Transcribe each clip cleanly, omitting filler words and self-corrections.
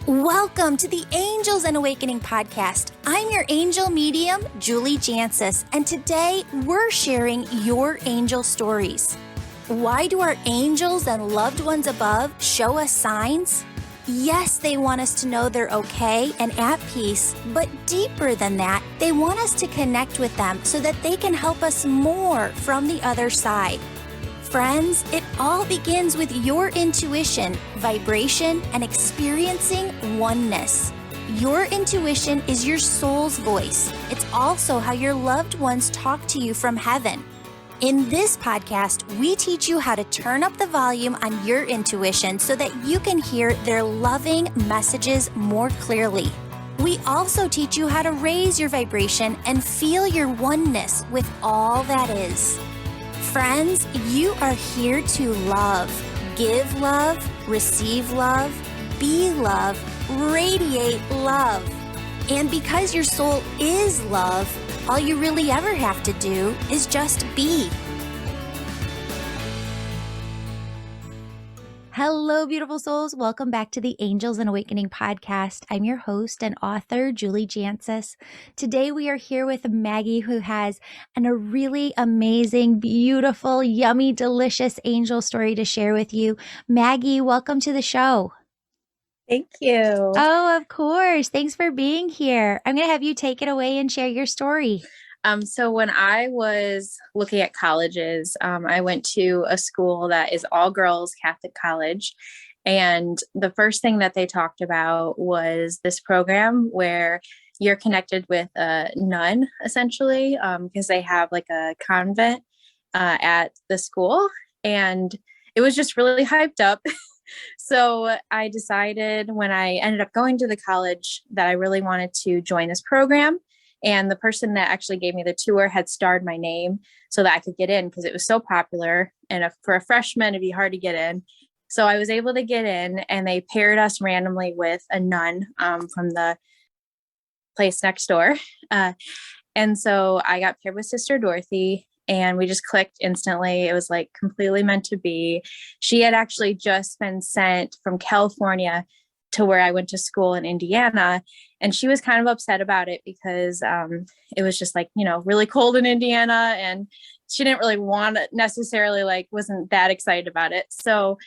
Welcome to the Angels and Awakening podcast. I'm your angel medium, Julie Jancius, and today we're sharing your angel stories. Why do our angels and loved ones above show us signs? Yes, they want us to know they're okay and at peace, but deeper than that, they want us to connect with them so that they can help us more from the other side. Friends, it all begins with your intuition, vibration, and experiencing oneness. Your intuition is your soul's voice. It's also how your loved ones talk to you from heaven. In this podcast, we teach you how to turn up the volume on your intuition so that you can hear their loving messages more clearly. We also teach you how to raise your vibration and feel your oneness with all that is. Friends, you are here to love, give love, receive love, be love, radiate love. And because your soul is love, all you really ever have to do is just be. Hello, beautiful souls. Welcome back to the Angels and Awakening podcast. I'm your host and author, Julie Jancius. Today we are here with Maggie, who has a really amazing, beautiful, yummy, delicious angel story to share with you. Maggie, welcome to the show. Thank you. Oh, of course. Thanks for being here. I'm going to have you take it away and share your story. So when I was looking at colleges, I went to a school that is all girls Catholic college. And the first thing that they talked about was this program where you're connected with a nun, essentially, because they have like a convent at the school. And it was just really hyped up. So I decided when I ended up going to the college that I really wanted to join this program. And the person that actually gave me the tour had starred my name so that I could get in because it was so popular. And for a freshman, it'd be hard to get in. So I was able to get in, and they paired us randomly with a nun from the place next door. And so I got paired with Sister Dorothy, and we just clicked instantly. It was like completely meant to be. She had actually just been sent from California to where I went to school in Indiana. And she was kind of upset about it because it was just like, really cold in Indiana. And she didn't really want it necessarily, wasn't that excited about it. So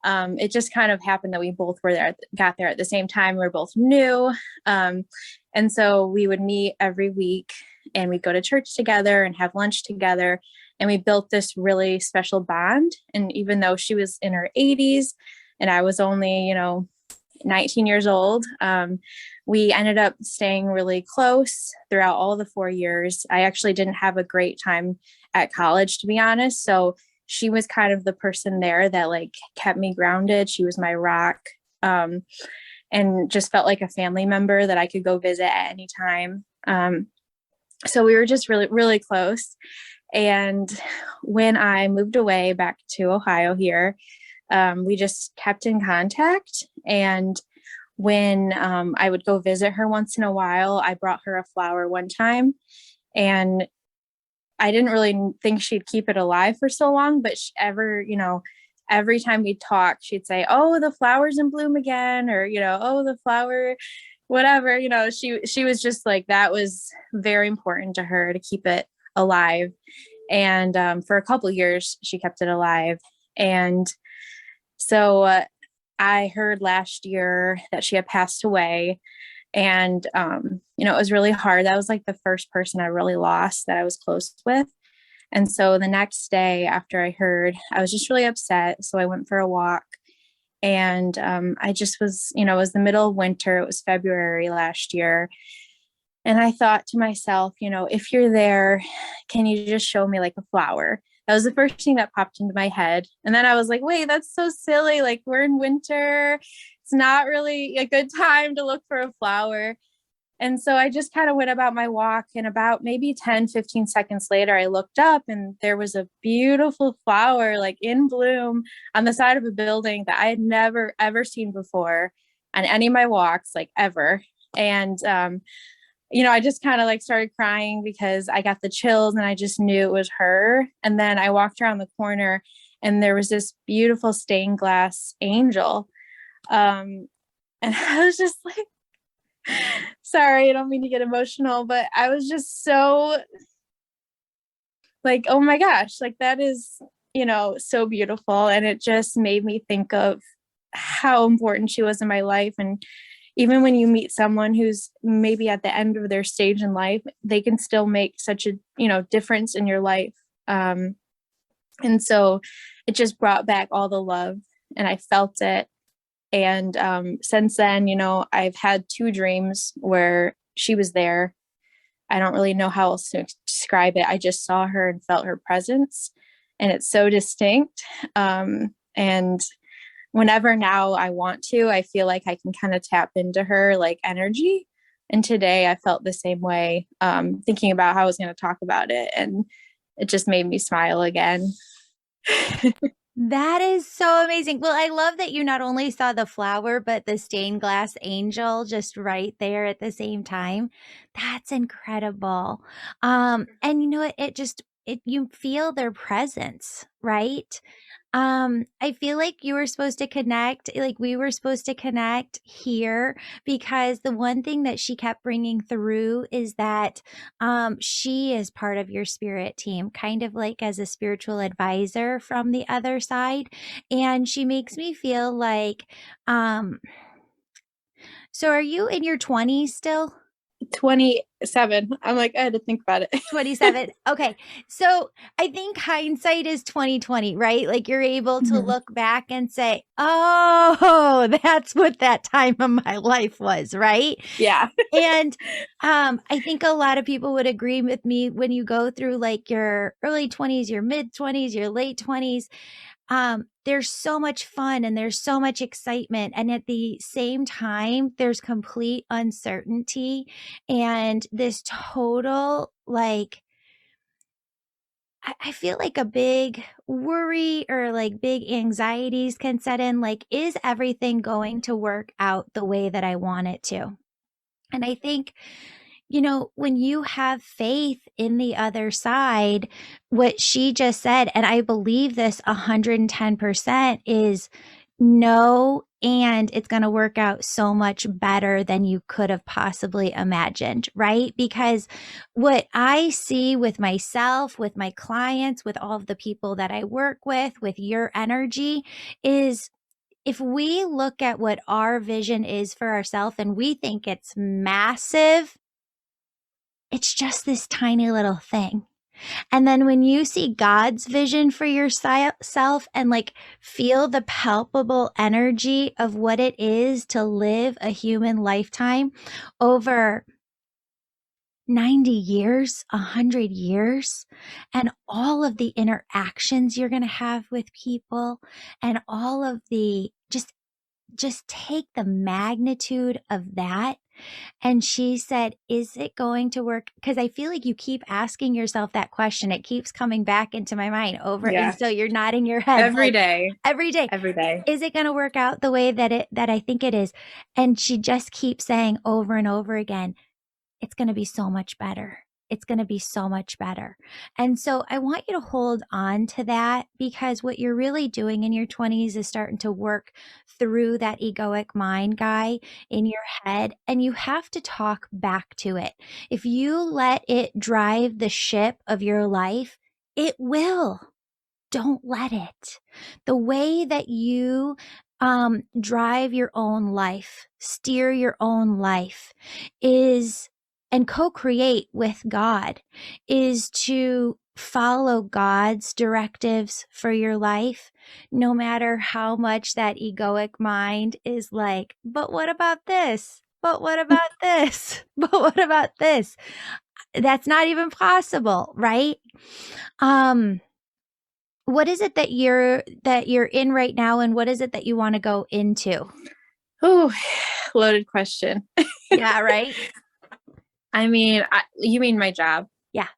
it just kind of happened that we both got there at the same time. We were both new. And so we would meet every week, and we'd go to church together and have lunch together. And we built this really special bond. And even though she was in her 80s and I was only, 19 years old, we ended up staying really close throughout all the 4 years. I actually didn't have a great time at college, to be honest. So she was kind of the person there that kept me grounded. She was my rock, and just felt like a family member that I could go visit at any time. So we were just really, really close. And when I moved away back to Ohio here, we just kept in contact. And when I would go visit her once in a while, I brought her a flower one time, and I didn't really think she'd keep it alive for so long, but every time we'd talk, she'd say, "Oh, the flower's in bloom again," or, "Oh, the flower, whatever." She was just like, that was very important to her to keep it alive. And for a couple of years, she kept it alive. And so I heard last year that she had passed away, and, it was really hard. That was the first person I really lost that I was close with. And so the next day after I heard, I was just really upset. So I went for a walk, and I just was, it was the middle of winter. It was February last year. And I thought to myself, if you're there, can you just show me a flower? That was the first thing that popped into my head. And then I was like, wait, that's so silly. We're in winter. It's not really a good time to look for a flower. And so I just kind of went about my walk, and about maybe 10, 15 seconds later, I looked up, and there was a beautiful flower in bloom on the side of a building that I had never, ever seen before on any of my walks, ever. And, I just kind of started crying because I got the chills, and I just knew it was her. And then I walked around the corner, and there was this beautiful stained glass angel. And I was just like, sorry, I don't mean to get emotional, but I was just so like, oh my gosh, like that is, so beautiful. And it just made me think of how important she was in my life. And even when you meet someone who's maybe at the end of their stage in life, they can still make such a, difference in your life. And so it just brought back all the love, and I felt it. And since then, I've had 2 dreams where she was there. I don't really know how else to describe it. I just saw her and felt her presence, and it's so distinct. And whenever now I want to, I feel like I can kind of tap into her like energy. And today I felt the same way, thinking about how I was going to talk about it. And it just made me smile again. That is so amazing. Well, I love that you not only saw the flower, but the stained glass angel just right there at the same time. That's incredible. And you feel their presence, right? I feel like you were supposed to connect, like we were supposed to connect here, because the one thing that she kept bringing through is that she is part of your spirit team, kind of like as a spiritual advisor from the other side. And she makes me feel like, so are you in your 20s still? 27. I'm like, I had to think about it. 27. Okay. So I think hindsight is 2020, right? Like you're able to look back and say, oh, that's what that time of my life was, right? Yeah. And I think a lot of people would agree with me when you go through like your early 20s, your mid 20s, your late 20s. There's so much fun and there's so much excitement. And at the same time, there's complete uncertainty and this total, like, I feel like a big worry or like big anxieties can set in. Like, is everything going to work out the way that I want it to? And I think, when you have faith in the other side, what she just said, and I believe this 110%, is no, and it's going to work out so much better than you could have possibly imagined, right? Because what I see with myself, with my clients, with all of the people that I work with your energy is, if we look at what our vision is for ourselves and we think it's massive, it's just this tiny little thing. And then when you see God's vision for yourself and like feel the palpable energy of what it is to live a human lifetime over 90 years, 100 years, and all of the interactions you're going to have with people and all of the just take the magnitude of that. And she said, is it going to work? Because I feel like you keep asking yourself that question. It keeps coming back into my mind over. Yeah. And so you're nodding your head every day. Every day. Is it going to work out the way that I think it is? And she just keeps saying over and over again, it's going to be so much better. It's going to be so much better. And so I want you to hold on to that, because what you're really doing in your 20s is starting to work through that egoic mind guy in your head, and you have to talk back to it. If you let it drive the ship of your life, it will. Don't let it. The way that you drive your own life, steer your own life is, and co-create with God, is to follow God's directives for your life, no matter how much that egoic mind is like, but what about this? But what about this? But what about this? That's not even possible, right? What is it that you're in right now, and what is it that you want to go into? Oh, loaded question. Yeah, right. I mean, you mean my job? Yeah.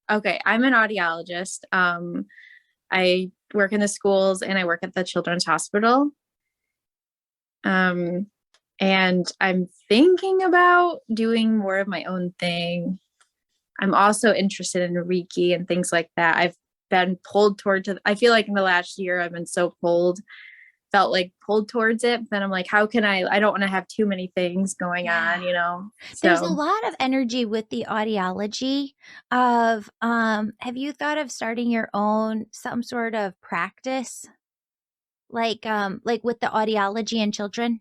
Okay. I'm an audiologist. I work in the schools and I work at the children's hospital. And I'm thinking about doing more of my own thing. I'm also interested in Reiki and things like that. I've been pulled I feel like in the last year, I've been so pulled felt like pulled towards it. But then I'm like, how can I don't want to have too many things going Yeah. on, you know? There's a So lot of energy with the audiology of have you thought of starting your own some sort of practice like with the audiology in children?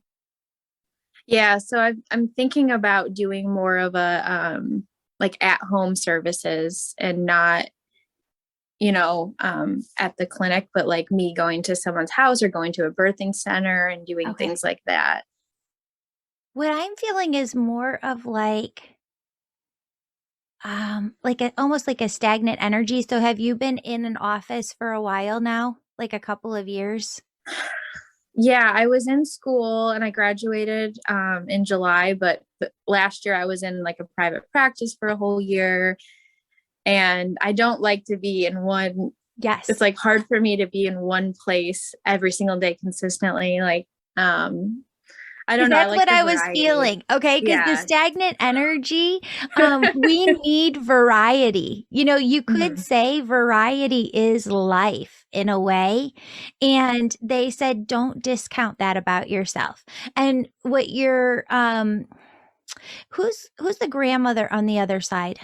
yeah, so I'm thinking about doing more of a like at home services and not, at the clinic, but like me going to someone's house or going to a birthing center and doing Okay. things like that. What I'm feeling is more of like a almost like a stagnant energy. So have you been in an office for a while now? Like a couple of years? Yeah, I was in school and I graduated in July, but last year I was in like a private practice for a whole year. And I don't like to be in one, it's Yes. like hard for me to be in one place every single day consistently. Like, I don't Because know. I that's like what the I was variety. feeling. Okay. Because the Yeah. stagnant energy, we need variety. You know, you could Mhm. say variety is life in a way. And they said, don't discount that about yourself. And what you're, who's the grandmother on the other side?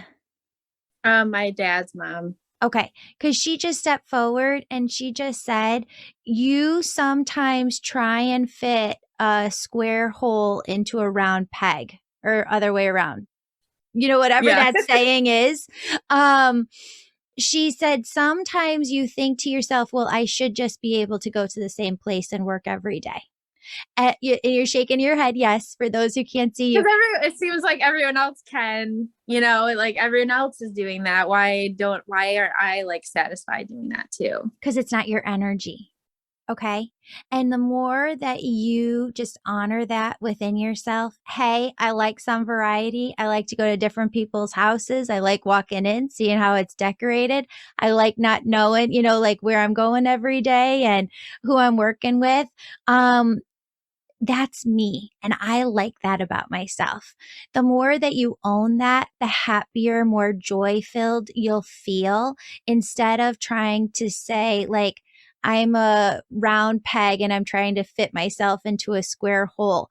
My dad's mom. Okay, because she just stepped forward and she just said, you sometimes try and fit a square hole into a round peg or other way around. You know, whatever Yeah. that saying is. Um, she said, sometimes you think to yourself, well, I should just be able to go to the same place and work every day. You're shaking your head. Yes, for those who can't see you. Because it seems like everyone else can, like everyone else is doing that. Why are I like satisfied doing that too? Because it's not your energy. Okay. And the more that you just honor that within yourself, hey, I like some variety. I like to go to different people's houses. I like walking in, seeing how it's decorated. I like not knowing, like where I'm going every day and who I'm working with. That's me. And I like that about myself. The more that you own that, the happier, more joy filled you'll feel instead of trying to say, like, I'm a round peg and I'm trying to fit myself into a square hole.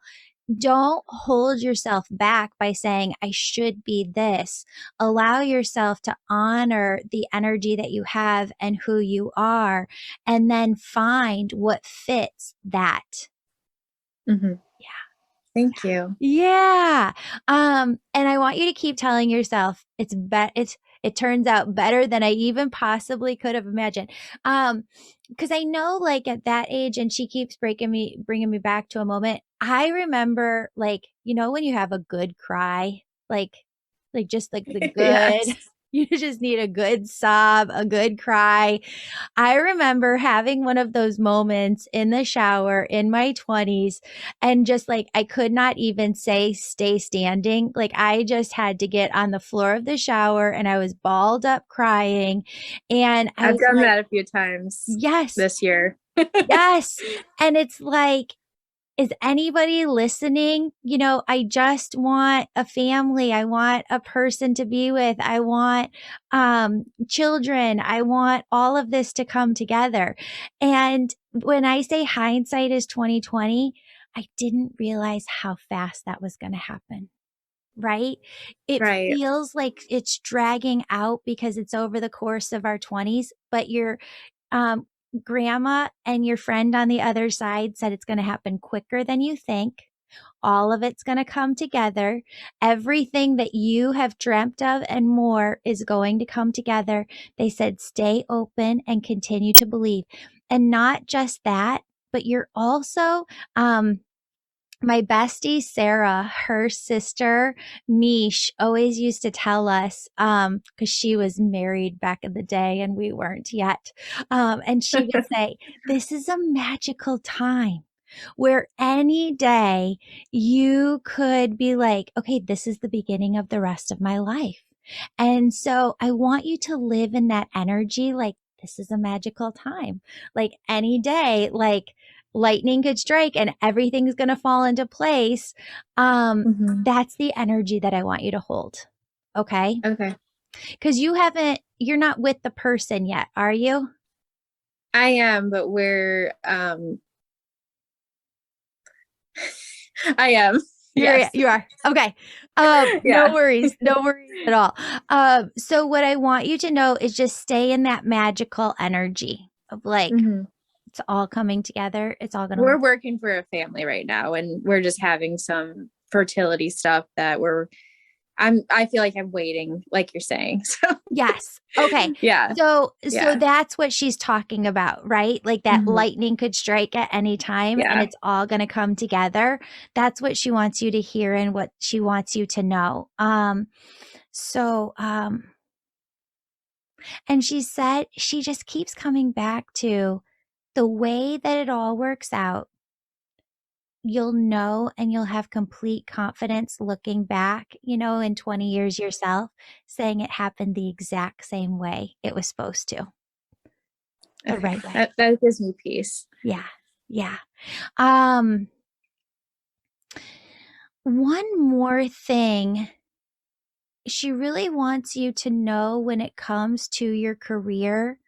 Don't hold yourself back by saying, I should be this. Allow yourself to honor the energy that you have and who you are, and then find what fits that. Hmm. Yeah. Thank you. Yeah. And I want you to keep telling yourself it turns out better than I even possibly could have imagined. Because I know like at that age, and she keeps bringing me back to a moment. I remember like, when you have a good cry, like just like the good, Yes. you just need a good sob, a good cry. I remember having one of those moments in the shower in my 20s and just like I could not even say stay standing. Like I just had to get on the floor of the shower and I was balled up crying. And I I've was done like, that a few times yes, this year. yes. And it's like, is anybody listening? I just want a family. I want a person to be with. I want children. I want all of this to come together. And when I say hindsight is 2020, I didn't realize how fast that was going to happen. Right? It Right. feels like it's dragging out because it's over the course of our 20s, but um, grandma and your friend on the other side said it's going to happen quicker than you think. All of it's going to come together. Everything that you have dreamt of and more is going to come together. They said, stay open and continue to believe. And not just that, but you're also, my bestie Sarah, her sister Mish, always used to tell us, because she was married back in the day and we weren't yet. And she would say, this is a magical time where any day you could be like, okay, this is the beginning of the rest of my life. And so I want you to live in that energy, like this is a magical time. Like any day, like lightning could strike and everything's going to fall into place. Hmm. That's the energy that I want you to hold. Okay. Okay. Cause you're not with the person yet, are you? I am, but I am. Yes. You are. Okay. No Yeah. worries. No worries at all. So what I want you to know is just stay in that magical energy of like, Mhm. it's all coming together. It's all going to We're work. working for a family right now, and we're just having some fertility stuff that I feel like I'm waiting, like you're saying. So Yes. Okay. yeah. So Yeah. that's what she's talking about, right? Like that Mhm. lightning could strike at any time and Yeah. it's all going to come together. That's what she wants you to hear and what she wants you to know. So and she said she just keeps coming back to the way that it all works out. You'll know and you'll have complete confidence looking back, in 20 years yourself, saying it happened the exact same way it was supposed to, the Okay. right way. That gives me peace. Yeah. Yeah. Um, one more thing. She really wants you to know when it comes to your career.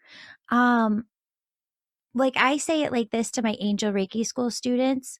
Um, like I say it like this to my Angel Reiki School students.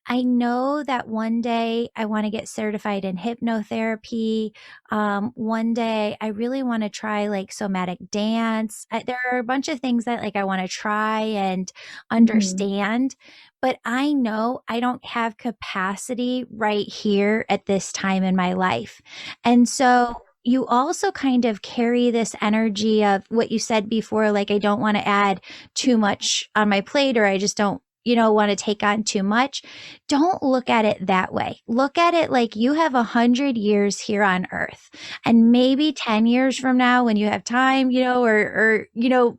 I know that one day I want to get certified in hypnotherapy. One day I really want to try like somatic dance. There are a bunch of things that like I want to try and Mhm. understand, but I know I don't have capacity right here at this time in my life. And so you also kind of carry this energy of what you said before, like I don't want to add too much on my plate, or I just don't want to take on too much. Don't look at it that way. Look at it like you have 100 years here on earth, and maybe 10 years from now when you have time, or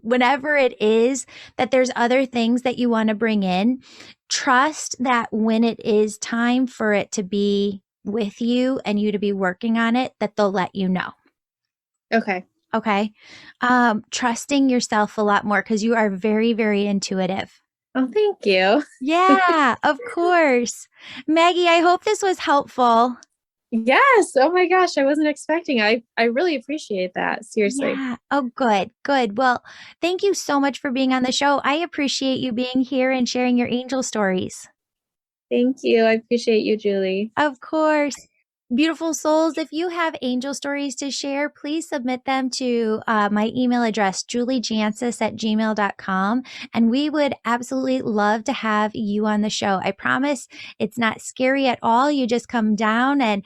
whenever it is that there's other things that you want to bring in, trust that when it is time for it to be with you and you to be working on it, that they'll let you know. Okay. Okay. Trusting yourself a lot more because you are very, very intuitive. Oh, thank you. Yeah, of course. Maggie, I hope this was helpful. Yes. Oh my gosh, I wasn't expecting. I really appreciate that. Seriously. Yeah. Oh, good. Good. Well, thank you so much for being on the show. I appreciate you being here and sharing your angel stories. Thank you. I appreciate you, Julie. Of course. Beautiful souls, if you have angel stories to share, please submit them to my email address, juliejancis@gmail.com. And we would absolutely love to have you on the show. I promise it's not scary at all. You just come down and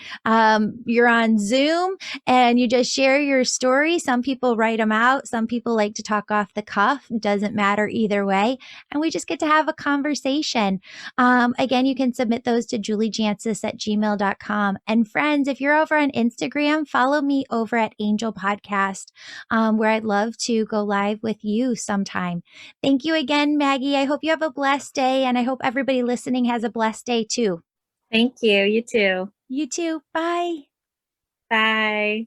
you're on Zoom and you just share your story. Some people write them out. Some people like to talk off the cuff. Doesn't matter either way. And we just get to have a conversation. Again, you can submit those to juliejancis@gmail.com. And friends, if you're over on Instagram, follow me over at Angel Podcast, where I'd love to go live with you sometime. Thank you again, Maggie. I hope you have a blessed day, and I hope everybody listening has a blessed day too. Thank you. You too. You too. Bye. Bye.